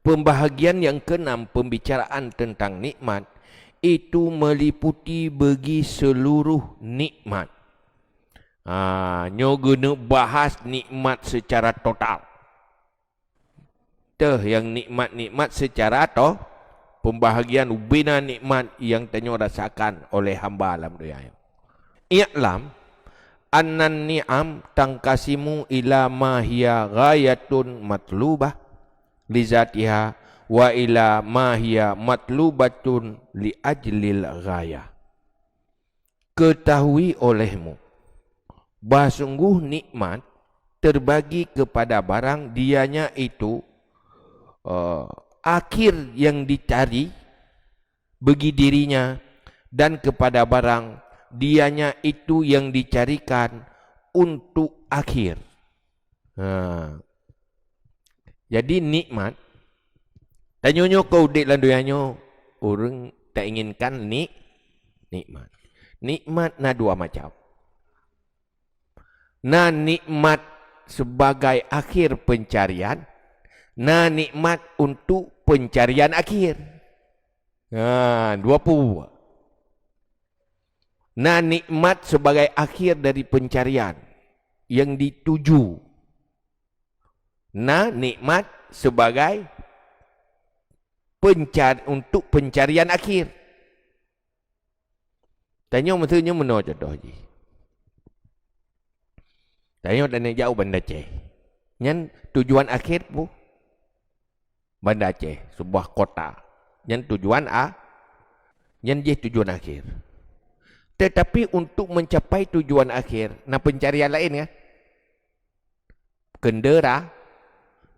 Pembahagian yang keenam, pembicaraan tentang nikmat, itu meliputi bagi seluruh nikmat. Nyo guna bahas nikmat secara total. Yang nikmat-nikmat secara pembahagian bina nikmat yang tanyo rasakan oleh hamba alam dunia. I'lam annan ni'am tangkasimu ila ma hiya ghayatun matlubah li zatiha wa ila ma hiya matlubatun li ajlil ghayah. Ketahui olehmu bahawa sungguh nikmat terbagi kepada barang dianya itu akhir yang dicari bagi dirinya, dan kepada barang dianya itu yang dicarikan untuk akhir. Jadi nikmat tanyonyo kau dek landuyanyo orang tak inginkan nikmat. Nikmat na dua macam. Na nikmat sebagai akhir pencarian, na nikmat untuk pencarian akhir. Dua puluh. Na nikmat sebagai akhir dari pencarian yang dituju. Na nikmat sebagai untuk pencarian akhir. Tanya maksudnya mana contoh je. Tanya dan jauh Banda Aceh. Yang tujuan akhir pun Banda Aceh, sebuah kota. Yang tujuan yang je tujuan akhir. Tetapi untuk mencapai tujuan akhir, nah pencarian lain kan?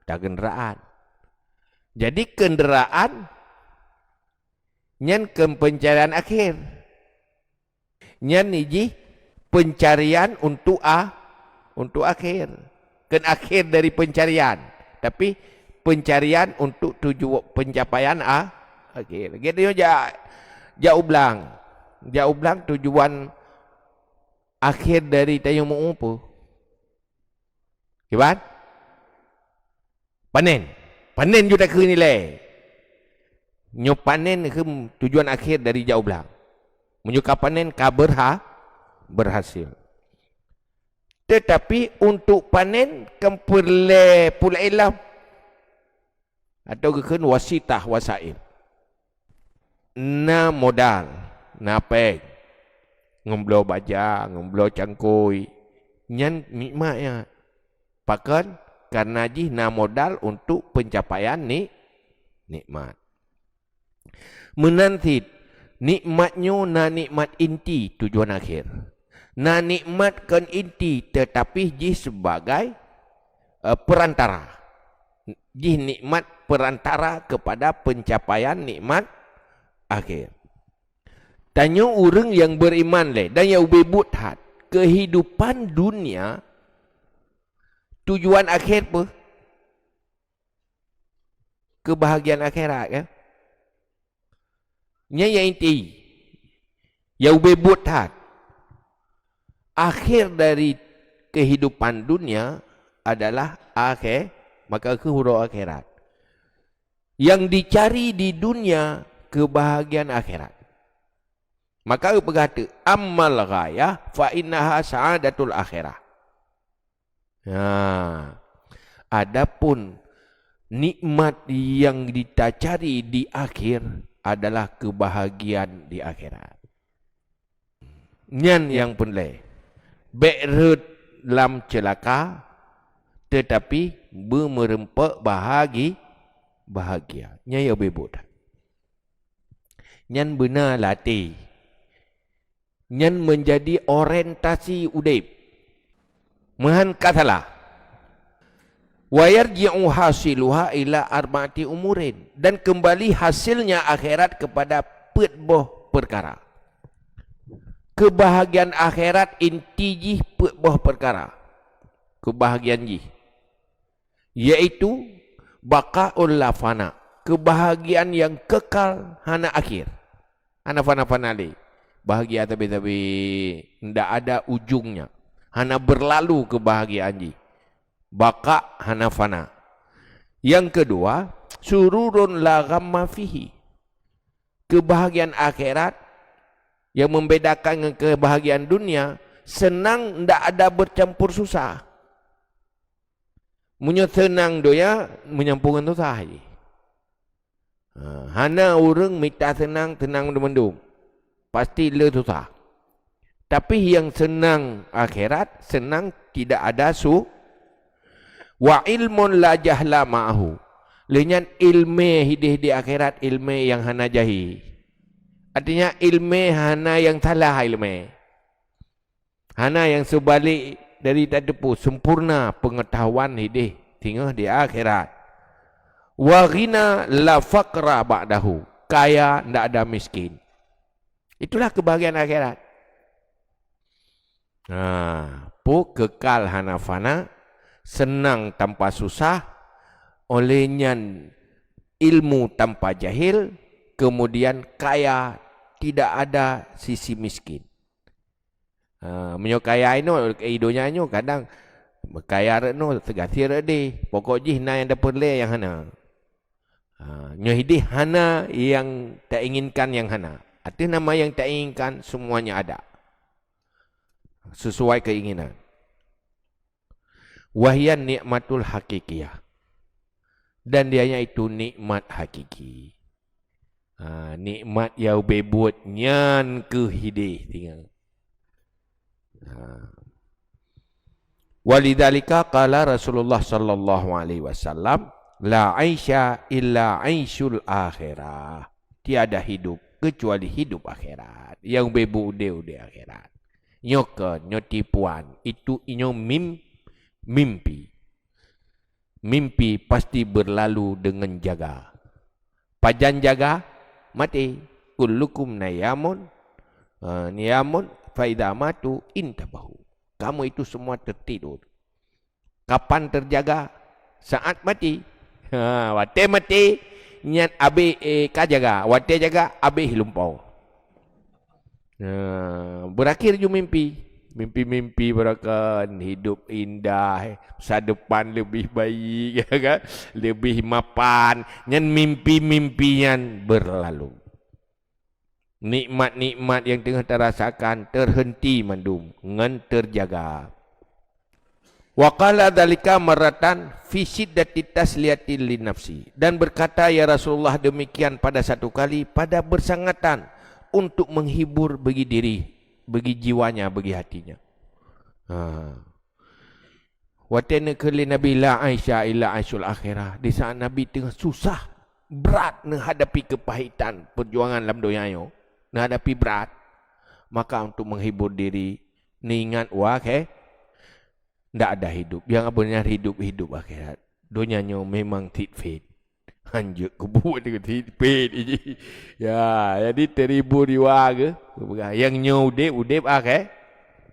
Kendaraan. Jadi kendaraan yang ke pencarian akhir. Yang ini pencarian untuk akhir. Kan akhir dari pencarian. Tapi pencarian untuk tujuan pencapaian akhir. Gitu jauh belang. Jauh belang tujuan akhir dari tayung mengumpul. Kibat? Panen juga ke nilai. Nyo panen ke tujuan akhir dari jauh belang. Menyuka panen ka berhasil. Tetapi untuk panen kemperle pula ilam. Atau kekan wasitah wasail. Na modal, na peg. Ngomblo baja, ngomblo cangkui. Nyan nikmatnya. Pakan karena jih na modal untuk pencapaian nikmat. Menanti nikmatnya na nikmat inti tujuan akhir. Na nikmat kan inti tetapi jih sebagai perantara. Jih nikmat perantara kepada pencapaian nikmat akhir. Tanya orang yang beriman dan yang ubebut hat kehidupan dunia tujuan akhir apa? Kebahagiaan akhirat kan? Yang inti yang ubebut hat akhir dari kehidupan dunia adalah akhir, maka ke huruf akhirat. Yang dicari di dunia kebahagiaan akhirat. Maka berkata ammal ghayah fa innaha sa'adatul akhirah. Adapun nikmat yang dicari di akhir adalah kebahagiaan di akhirat. Nyan yang penleh. Bekrut lam celaka tetapi bermerempak bahagia. Nyan yang bebut. Nyan benar latih. Nyan menjadi orientasi udip. Mahan katalah wa yarji'u hasiluha ila arba'ati umurin, dan kembali hasilnya akhirat kepada petboh perkara. Kebahagiaan akhirat inti jih petboh perkara. Kebahagiaan jih yaitu baqaul la fana, kebahagiaan yang kekal hana akhir. Hana fana-fana li. Bahagia tapi ndak ada ujungnya. hana berlalu kebahagiaan ji. Baka hana fana. Yang kedua, sururun la ghamma fihi. Kebahagiaan akhirat yang membedakan dengan kebahagiaan dunia, senang ndak ada bercampur susah. Munyo senang doya menyampungkan susah je. Hana orang minta senang, tenang mendum. Pasti le susah. Tapi yang senang akhirat, senang tidak ada wa ilmun la jahla ma'ahu. Lenyan ilmu hidih di akhirat, ilmu yang hana jahi. Artinya ilmu hana yang salah ilmu. Hana yang sebalik dari tadepu, sempurna pengetahuan hidih tinggal di akhirat. Wa ghina la faqra ba'dahu. Kaya tidak ada miskin. Itulah kebahagiaan akhirat. Kekal hana fana, senang tanpa susah, olehnya ilmu tanpa jahil, kemudian kaya, tidak ada sisi miskin. Menyo kaya ino idonya ino kadang kaya reno tegasir deh. Pokok jih na yang dapat le yang hana. Nyo hidih hana yang tak inginkan yang hana. Artinya nama yang tak inginkan semuanya ada. Sesuai keinginan. Wahyan nikmatul hakikiyah. Dan dianya itu nikmat hakiki. Nikmat yang bebuat nyan ke hidih tinggal. Walidzalika qala Rasulullah sallallahu alaihi wasallam, la aisha illa aishul akhirah. Tiada hidup kecuali hidup akhirat. Yang bebu ude akhirat. Nyoke, nyotipuan. Itu inyo mimpi. Mimpi pasti berlalu dengan jaga. Pajan jaga, mati. Kullukum nayamun. Niyamun faida matu intabahu. Kamu itu semua tertidur. Kapan terjaga? Saat mati. Wate mati, nyat abe kajaga. Wate jaga, abe hilumpau. Berakhir ju mimpi. Mimpi-mimpi berakan hidup indah, masa depan lebih baik, ya kan? Lebih mapan. Nyan mimpi-mimpian berlalu. Nikmat-nikmat yang tengah terasakan terhenti mandum, ngan terjaga. Wa qala dzalika maratan fi shiddati tasliyatil linafsi. Dan berkata ya Rasulullah demikian pada satu kali pada bersangatan untuk menghibur bagi diri, bagi jiwanya, bagi hatinya. Watena kali Nabi la Aisyah illa aisyul akhirah. Di saat Nabi tengah susah, berat menghadapi kepahitan perjuangan dalam dunia, menghadapi berat, maka untuk menghibur diri, ningat tidak ada hidup. Yang benar hidup akhirat. Dunianya memang titfit. Hanjuk kebut dengan titfit. Ya, jadi teribu riwa ke. Yang udip akhirat.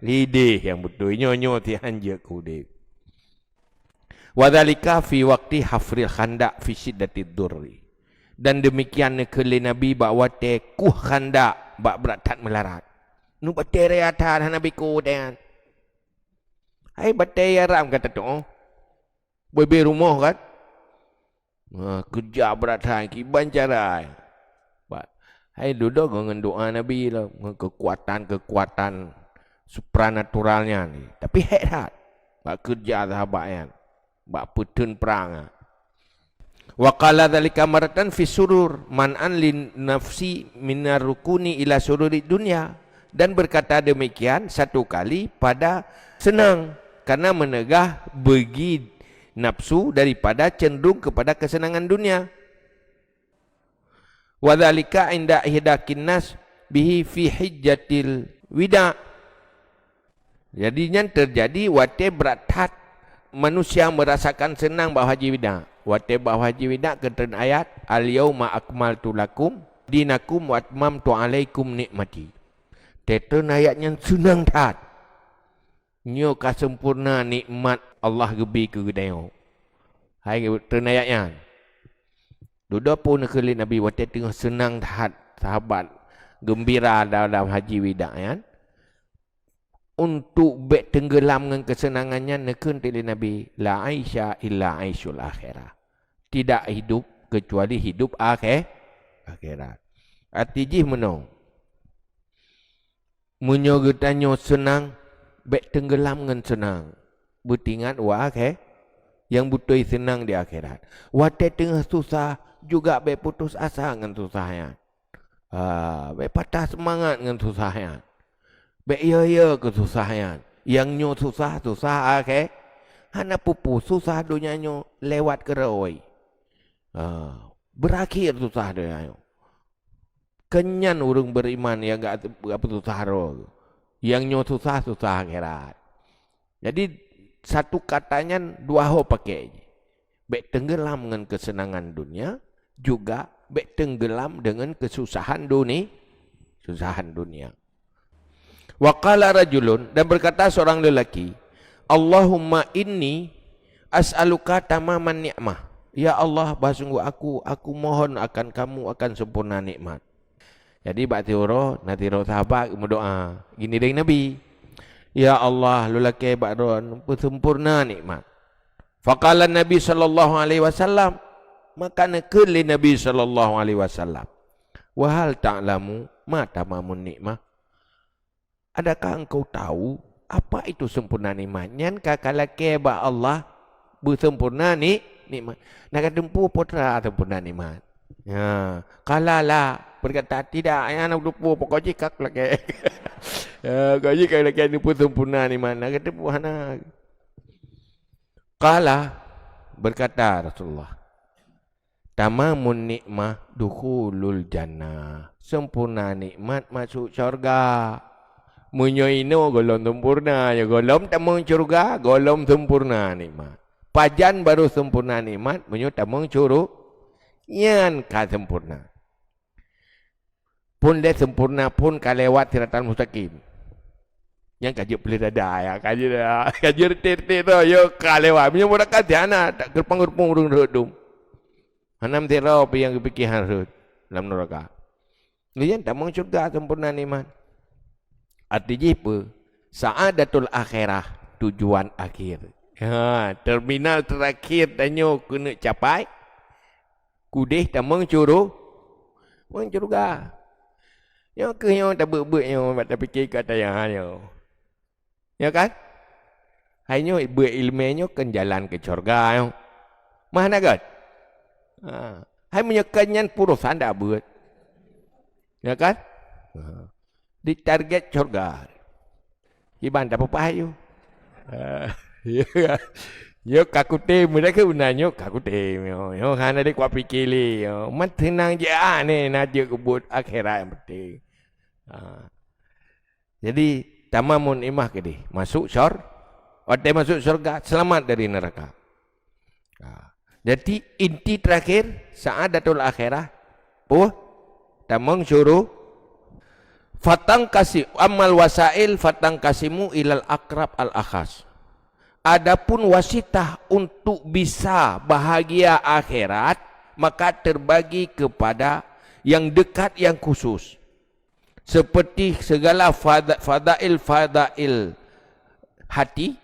Lidih yang betul. Nyo ti hanjuk udip. Wadhalika fi waktu hafril khandak fi syiddatid durri. Dan demikian kali Nabi bawa tekuh khandak bak beratat melarat. Nu batere atan Nabi ku dengan. Hai batere ram kata tu. Bebe rumah kan. Kerja beratan ki bancarai. Hai duduk dengan doa Nabi lah, kekuatan supranaturalnya ni. Tapi hebat. Bak kerja sahabatnya. Bak putun perang. Wa qala dzalika maratan fi surur man'an lin nafsi minar rukuni ila sururi dunya. Dan berkata demikian satu kali pada senang karena menegah bagi nafsu daripada cenderung kepada kesenangan dunia. Wa dzalika inda ihdakin nas bihi fi hijjatil wida. Jadinya terjadi wate beratat manusia merasakan senang bahawa haji wida. Wate bahawa haji wida keterangan ayat al-yauma akmaltu lakum dinakum wa atmamtu alaikum nikmati. Tetan ayatnya senang tat. Nyo ka sempurna nikmat Allah gebi ke gedayo. Hai tetan ayatnya. Duda pun kali Nabi wate tengah senang tat sahabat gembira dalam haji wida kan. untuk bek tenggelam dengan kesenangannya nekun tili Nabi la aisha illa aisyul akhirah. Tidak hidup kecuali hidup akhirat. Arti menong. Menyogetanyo senang bek tenggelam dengan senang. Bertingat yang butuh senang di akhirat. Wate tengah susah juga bek putus asa dengan susahnya. Bek patah semangat dengan susahnya. Bek ya kesusahan. Yang nyo susah hana pupu susah dunia nyo lewat keroi. Berakhir susah dunia nyo. Kenyan orang beriman yang gak susah roh. Yang nyo susah akhirat. Jadi satu katanya dua ho pakai. Bek tenggelam dengan kesenangan dunia, juga bek tenggelam dengan kesusahan dunia. Wa qala rajulun, dan berkata seorang lelaki, Allahumma inni as'aluka tamaman ni'mah. Ya Allah, sungguh aku mohon akan kamu akan sempurna nikmat. Jadi bakti uro nanti ro sahabat berdoa gini dengan Nabi, ya Allah, lelaki bakron sempurna nikmat. Faqala Nabi sallallahu alaihi wasallam, maka nekul Nabi sallallahu alaihi wasallam, wa hal ta'lamu ma tamamun nikmah. Adakah engkau tahu apa itu sempurna nikmat? Nyan kakala keba Allah bersempurna nikmat. Nak tempu putra sempurna nikmat. Ya, kalala berkata tidak, anak tempu pokok jikak lagi. Ya, kau jikak lagi tempu sempurna nikmat. Nak tempu hana. Kala berkata Rasulullah, tamamun nikmah dukhulul jannah. Sempurna nikmat masuk syurga. Munyoino golom sempurna, ya golom tamang surga, golom sempurna nikmat. Pajan baru sempurna nikmat, munyo tamang curu, yan ka sempurna. Pun dia sempurna pun kalewat siratan mustaqim. Yang kaji pelih dada ya, kaji retir-retir tu, yo kalewat. Munyo mudah kasihan, tak gerpang-gerpung urung redum. Hanam tirau apa yang kepikiran rud dalam neraka. Lian tamang surga sempurna nikmat. Artinya apa? Sa'adatul akhirah, tujuan akhir. Terminal terakhir tanyo kena capai. Kudih tak mengcuru. Mengcuruga. Yang ke yang tak ber-ber yang tak fikir kata yang hanya. Ya kan? Hanya berilmunya kan jalan ke syurga. Yang. Mana kan? Hai menyekannya purusan tak buat. Ya kan? Di target syurga. Iban tak apa-apa ayo. Yo kakute mereka unanyo kakute yo hana de kwa pikili yo mat tenang je ni nak je kebut akhirat yang penting. Jadi tamamun imah ke di masuk masuk syurga, selamat dari neraka. Jadi inti terakhir sa'adatul akhirah tamang syuruh fatang kasih amal wasail fatang kasimu ilal akrab al akhas. Adapun wasitah untuk bisa bahagia akhirat maka terbagi kepada yang dekat yang khusus. Seperti segala fadail hati,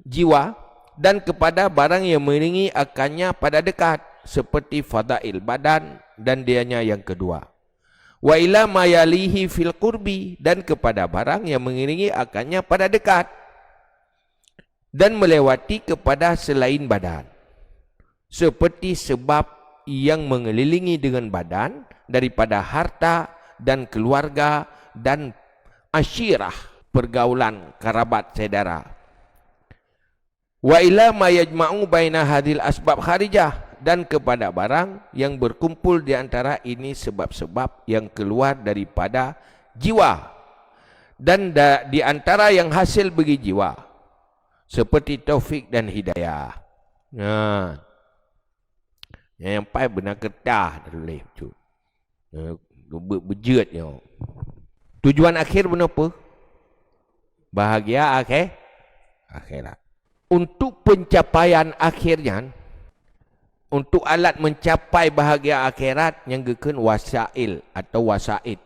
jiwa dan kepada barang yang mengiringi akannya pada dekat seperti fadail badan dan dianya yang kedua. Wa ila mayalihi fil qurbi dan kepada barang yang mengiringi akannya pada dekat dan melewati kepada selain badan seperti sebab yang mengelilingi dengan badan daripada harta dan keluarga dan asyirah pergaulan kerabat saudara. Wa ila ma yajma'u baina hadhil asbab kharijah dan kepada barang yang berkumpul di antara ini sebab-sebab yang keluar daripada jiwa dan di antara yang hasil bagi jiwa seperti taufik dan hidayah. Yang pai benar ketah boleh tu. Berjut yo. Tujuan akhir benar apa? Bahagia akhirat. Untuk pencapaian akhirnya, untuk alat mencapai bahagia akhirat yang geken wasail atau wasaid,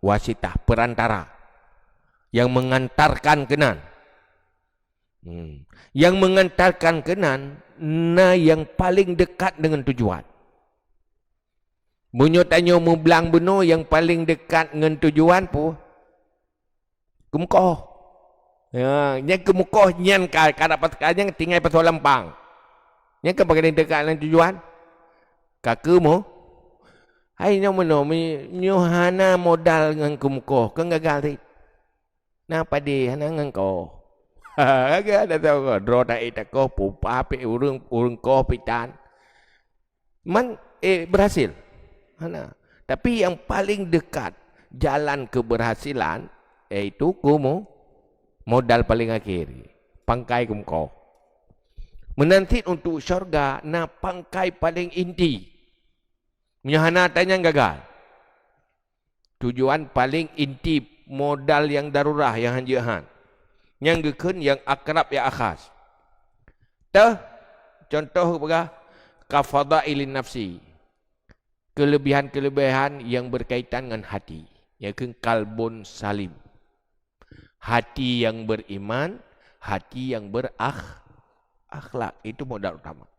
wasitah, perantara. Yang mengantarkan kenan. Yang mengantarkan kenan, yang paling dekat dengan tujuan. Bunyo tanya mu belang benar yang paling dekat dengan tujuan pun kemukoh. Ya, nya kemukoh nyan kada patkannya tinggal pasal lampang. Nya ke paling dekat dengan tujuan. Kakemu hai nyo meno nyo hana modal dengan kemukoh, ke gagal rit. Napa di hana dengan ko. Agak ada tahu ko, draw tak ko pupa pe urung ko pitan. Man berhasil. Tapi yang paling dekat jalan keberhasilan yaitu kumu modal paling akhir pangkai kumko menanti untuk syurga na pangkai paling inti menyahana tanya gagal tujuan paling inti modal yang darurah yang hanjahan yang gekun yang akrab ya akhas contoh apa kafadailin nafsi kelebihan-kelebihan yang berkaitan dengan hati, yaitu kalbun salim. Hati yang beriman, hati yang berakhlak, itu modal utama.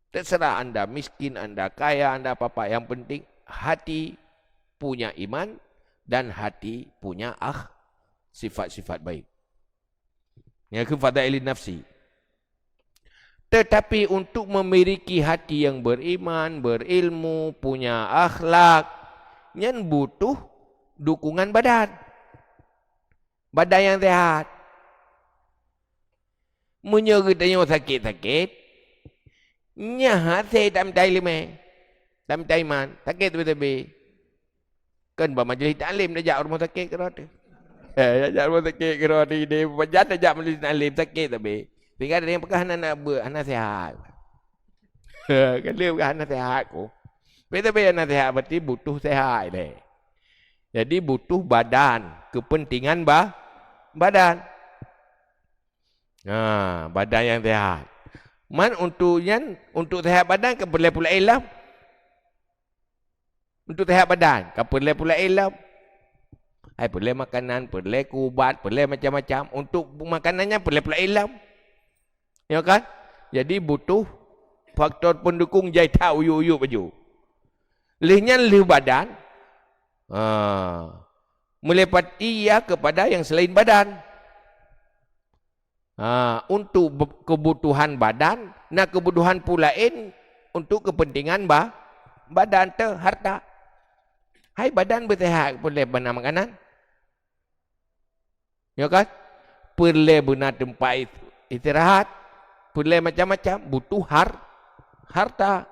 Terserah anda miskin, anda kaya, anda apa-apa, yang penting hati punya iman dan hati punya sifat-sifat baik. Yaitu fadailin nafsi. Tetapi untuk memiliki hati yang beriman, berilmu, punya akhlak, nyan butuh dukungan badan. Badan yang sehat. Munyo kita sakit-sakit, nya hati tam-tai lime. Tam-tai man, sakit betul-betul. Kan majlis taklim dah jak rumah sakit kerana tu. Jak rumah sakit kerana dia baca jak majlis taklim sakit tapi. Tinggal ada yang pegang anak sehat. Kan dia pegang anak sehat ko. Tapi anak sehat berarti butuh sehat deh. Jadi butuh badan, kepentingan badan. Badan yang sehat. Untuk sehat badan ke perlu pula ilmu. Untuk sehat badan ke perlu pula ilmu. Perlu makanan, perlu ubat, perlu macam-macam. Untuk makanannya perlu pula ilmu. Ya kan? Jadi butuh faktor pendukung jaita uyu-uyu baju. Lihnya lih badan. Melepati ia kepada yang selain badan. Untuk kebutuhan badan, nah kebutuhan pulain untuk kepentingan badan tu harta. Hai badan bersehat boleh benar makanan. Ya kan? Boleh benar tempat istirahat. Boleh macam-macam, butuh harta.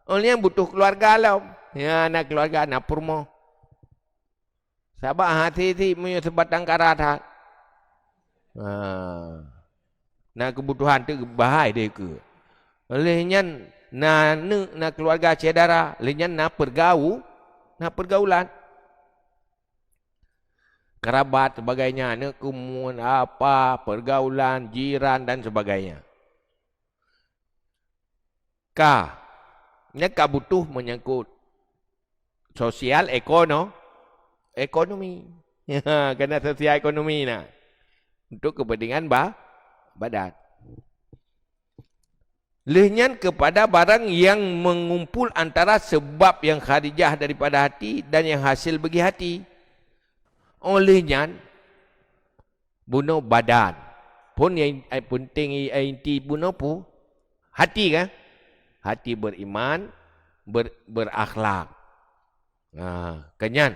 Oleh yang butuh keluarga lah. Ya, anak keluarga, anak purmo. Sabah hati punya sebatang karat. Nah kebutuhan tu bahaya dia ke. Olehnya na keluarga cedara, olehnya na pergaulan. Kerabat sebagainya, na kumun apa, pergaulan, jiran dan sebagainya. Nya butuh menyangkut sosial ekonomi. Kena sosial ekonomi nah. Untuk kepentingan badan. Lehnya kepada barang yang mengumpul antara sebab yang kharijah daripada hati dan yang hasil bagi hati. Olehnya bunuh badan. Pun yang penting inti bunuh pun hati kan? Hati beriman, berakhlak. Kenyan.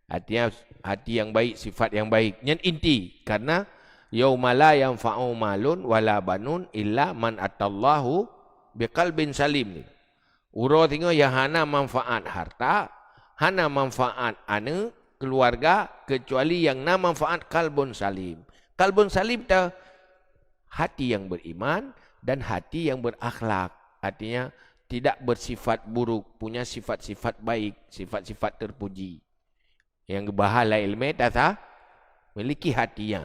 Hati yang baik, sifat yang baik. Yang inti. Karena yaumala yang fa'u malun wala banun illa man atallahu biqalbin salim. Uro tengok yang hana manfaat harta, hana manfaat keluarga, kecuali yang na manfaat kalbun salim. Kalbun salim itu hati yang beriman dan hati yang berakhlak. Artinya tidak bersifat buruk, punya sifat-sifat baik, sifat-sifat terpuji. Yang bahala ilmu tata memiliki hatinya.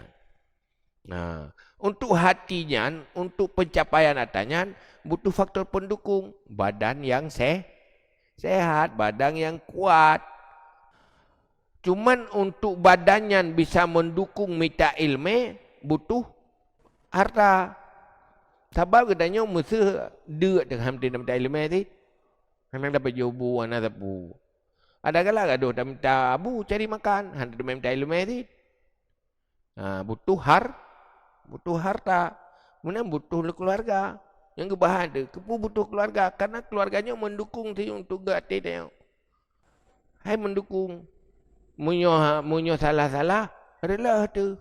Nah, untuk hatinya, untuk pencapaian hatanya butuh faktor pendukung, badan yang sehat, badan yang kuat. Cuman untuk badannya bisa mendukung mita ilmu, butuh harta. Sebab katanya mesti dua dengan mita ilmu ni. Memang dapat jubu, anak tapu. Ada kala gaduh dah minta abu cari makan, hendak minta ilmu ni. Butuh harta. Mana butuh keluarga. Yang kebahan tu, kepu butuh keluarga. Karena keluarganya mendukung dia untuk gati dia. Hai mendukung. Munyo salah-salah, adalah tu.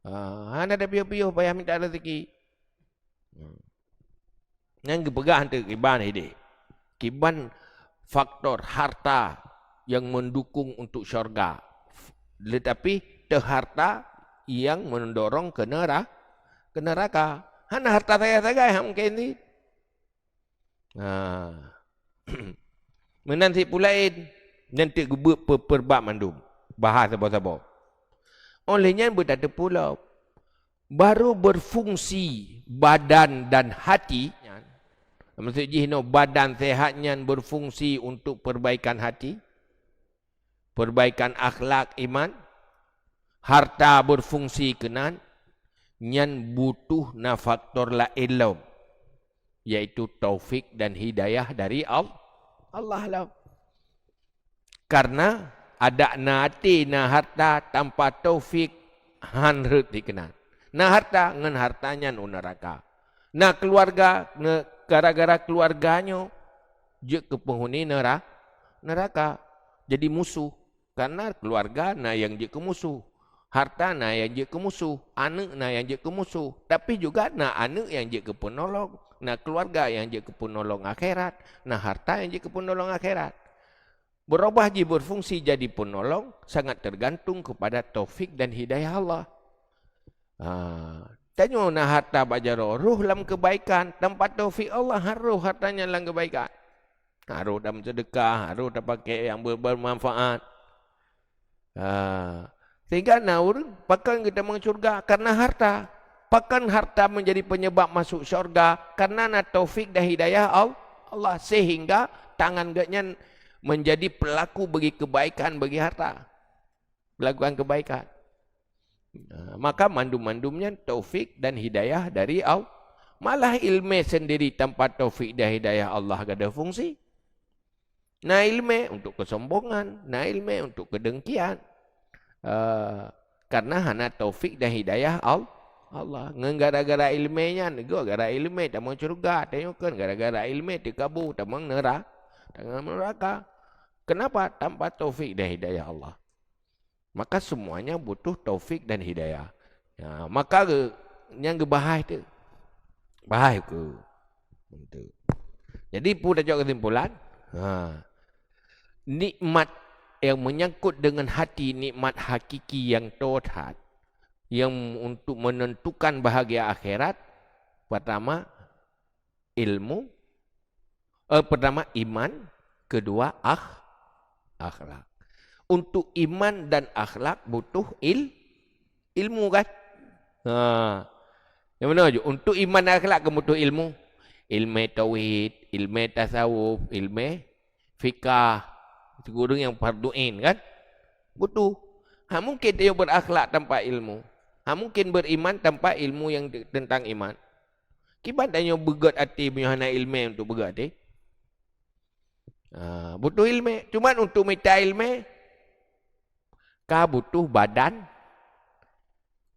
Hana ada piuh-piuh payah minta rezeki. Yang kepegang tu kiban ini. Kiban faktor harta yang mendukung untuk syurga. Tetapi harta yang mendorong ke neraka. Hana harta saya mungkin ni. Menanti pulain nanti perbab mandum. Bahas apa-apa. Olehnya berada pulau. Baru berfungsi badan dan hati. Maksudnya badan sehatnya berfungsi untuk perbaikan hati. Perbaikan akhlak iman. Harta berfungsi kenan. Nyan butuh na faktor la ilm. Iaitu taufik dan hidayah dari Allah lah. Karena ada na hati na harta tanpa taufik hanrut dikenal. Na harta ngan hartanya nu neraka. Na keluarga gara-gara keluarganya je ke penghuni neraka. Jadi musuh. Karena keluarga na yang je ke musuh. Harta na yang je ke musuh. Anak na yang je ke musuh. Tapi juga na anak yang je ke penolong. Na keluarga yang je ke penolong akhirat. Na harta yang je ke penolong akhirat. Berubah je berfungsi jadi penolong sangat tergantung kepada taufik dan hidayah Allah. Tanya na harta bajaro ruh dalam kebaikan tanpa taufik Allah haruh hartanya dalam kebaikan. Haruh dalam sedekah, haruh dalam pakai yang bermanfaat. Sehingga naur pakan kita masuk syurga karena harta. Pakan harta menjadi penyebab masuk syurga karena na taufik dan hidayah Allah sehingga tangan gaknya menjadi pelaku bagi kebaikan bagi harta. Melakukan kebaikan. Maka mandum-mandumnya taufik dan hidayah dari Allah. Malah ilmu sendiri tanpa taufik dan hidayah Allah ada fungsi. Nah ilmu untuk kesombongan. Nah ilmu untuk kedengkian. Karena hanya taufik dan hidayah Allah. Gara-gara ilmunya. Gara-gara ilmu tak mau syurga. Tengokkan gara-gara ilmu dikabur. Tak mau neraka. Kenapa? Tanpa taufik dan hidayah Allah. Maka semuanya butuh taufik dan hidayah. Maka yang bahaya itu. Bahaya ke. Jadi pun dah jawab kesimpulan. Nikmat yang menyangkut dengan hati, nikmat hakiki yang tohat. Yang untuk menentukan bahagia akhirat. Pertama, ilmu. Pertama, iman. Kedua, akhlak. Untuk iman dan akhlak butuh ilmu kan? Yang mana je? Untuk iman dan akhlak butuh ilmu. Ilmu tauhid, ilmu tasawuf, ilmu fikah. Segala yang fardu'in kan? Butuh. Mungkin dia berakhlak tanpa ilmu. Mungkin beriman tanpa ilmu yang tentang iman. Kibat tanya begat hati punya hana ilmu untuk begat hati. Butuh ilmu. Cuma untuk minta ilmu, kau butuh badan,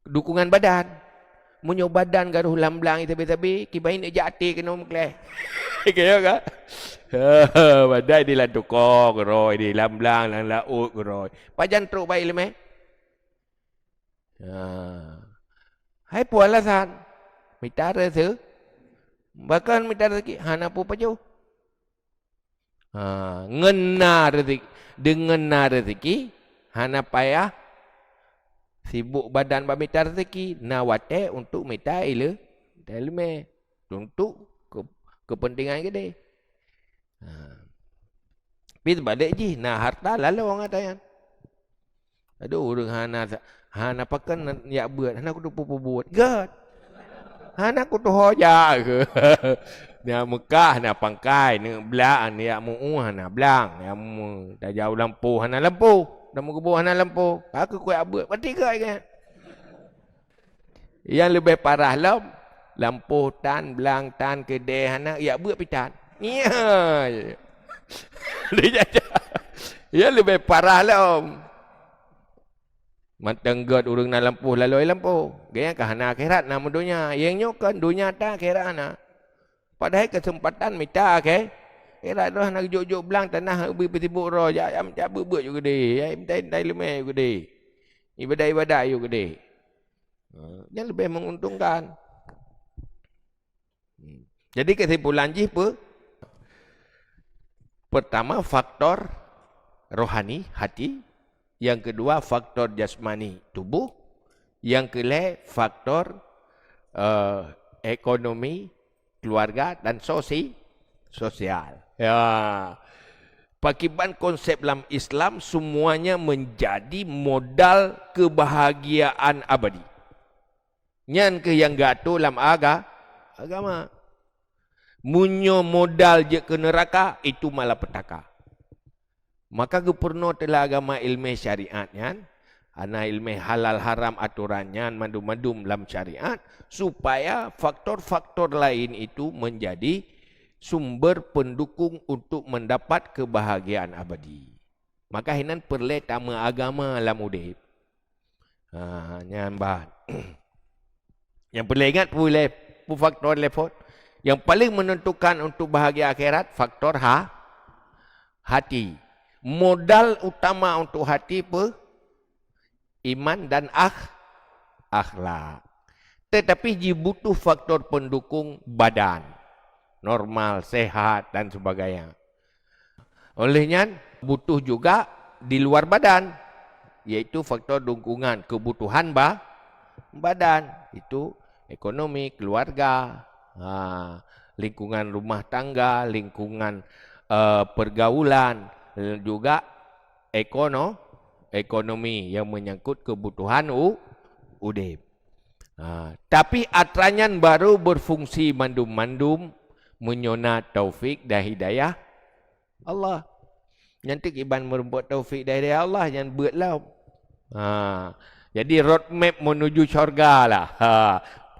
dukungan badan. Munyo badan garuh lamblang tabi-tabi, kibain aja hati kena mukle. Kaya ka? Badan di lan tukok roy, di lamblang lan laut roy. Pajan truk baik ilmu. Hai pualasan. Minta rezeki. Bahkan minta rezeki hana pu paju. Ngena rezeki. Dengan rezeki hana payah sibuk badan bab minta rezeki nawate untuk minta ilmu untuk kepentingan gede. Tapi sebalik je nah harta lalu orang kata yang aduh orang hana pakan ya buat hana kudu buat god hana kudu hoja ke dia Mekah na pangkai ni belang ni ya mu hana belang ya mu dah jauh lampu hana lampu Nama kubuh hana lampu. Aku kuat abut. Mati ke kan? Yang lebih parah lah. Lampu tan, belang tan, kedai hana. Ya abut pitan. Ya. Dia jajah. Yang lebih parah lah. Matenggot urang na lampu lalu lampu. Gaya kahana akhirat nama dunia. Yang nyokan dunia tak akhirat na. Padahal kesempatan minta ke. Akhirat tu nak juk-juk belang tanah ubi petibuk roh. Ya minta buat juga deh. Ya minta lemah juga deh. Ibadah-ibadah juga deh. Yang lebih menguntungkan. Jadi kesimpulan apa? Pertama faktor rohani hati. Yang kedua faktor jasmani tubuh. Yang kelima faktor ekonomi keluarga dan sosial. Ya. Pakiban konsep dalam Islam semuanya menjadi modal kebahagiaan abadi. Nyan ke yang gato dalam agama. Munyo modal je ke neraka itu malapetaka. Maka gubernur telah agama ilmu syariatnya, ana ilmu halal haram aturannya, mandum-mandum dalam syariat, supaya faktor-faktor lain itu menjadi sumber pendukung untuk mendapat kebahagiaan abadi. Maka hinan perlu tama agama dalam udip. Nyambah. Yang perlu ingat boleh faktor lepot. Yang paling menentukan untuk bahagia akhirat faktor hati. Modal utama untuk hati apa? Iman dan akhlak. Tetapi dia butuh faktor pendukung badan. Normal, sehat dan sebagainya. Olehnya butuh juga di luar badan. Yaitu faktor dukungan kebutuhan badan. Itu ekonomi, keluarga, lingkungan rumah tangga, lingkungan pergaulan, juga ekonomi yang menyangkut kebutuhan udip. Tapi atranyan baru berfungsi mandum-mandum menyona taufik dan hidayah Allah. Nanti iban merebut taufik dan hidayah Allah yang buatlah. Jadi roadmap menuju syurga lah.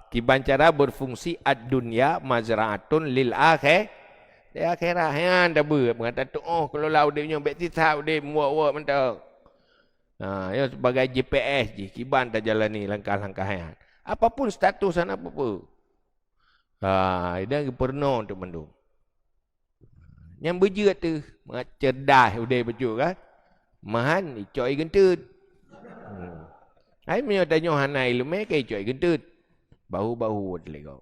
Kiban cara berfungsi ad-dunya mazra'atun lil akhir. Dia akhirat yang dah mengata tu kalau lah dia punya baptisah dia muak-muak mentak. Ya sebagai GPS je kiban dah jalani langkah-langkahnya. Apapun status sana apa-apa. Dia pernah untuk mendung. Yang berjut tu cerdas udah betul kan. Mahan icoi gentut. Ai punya tanya hanai lume ke icoi gentut. Bahu-bahu delik kau.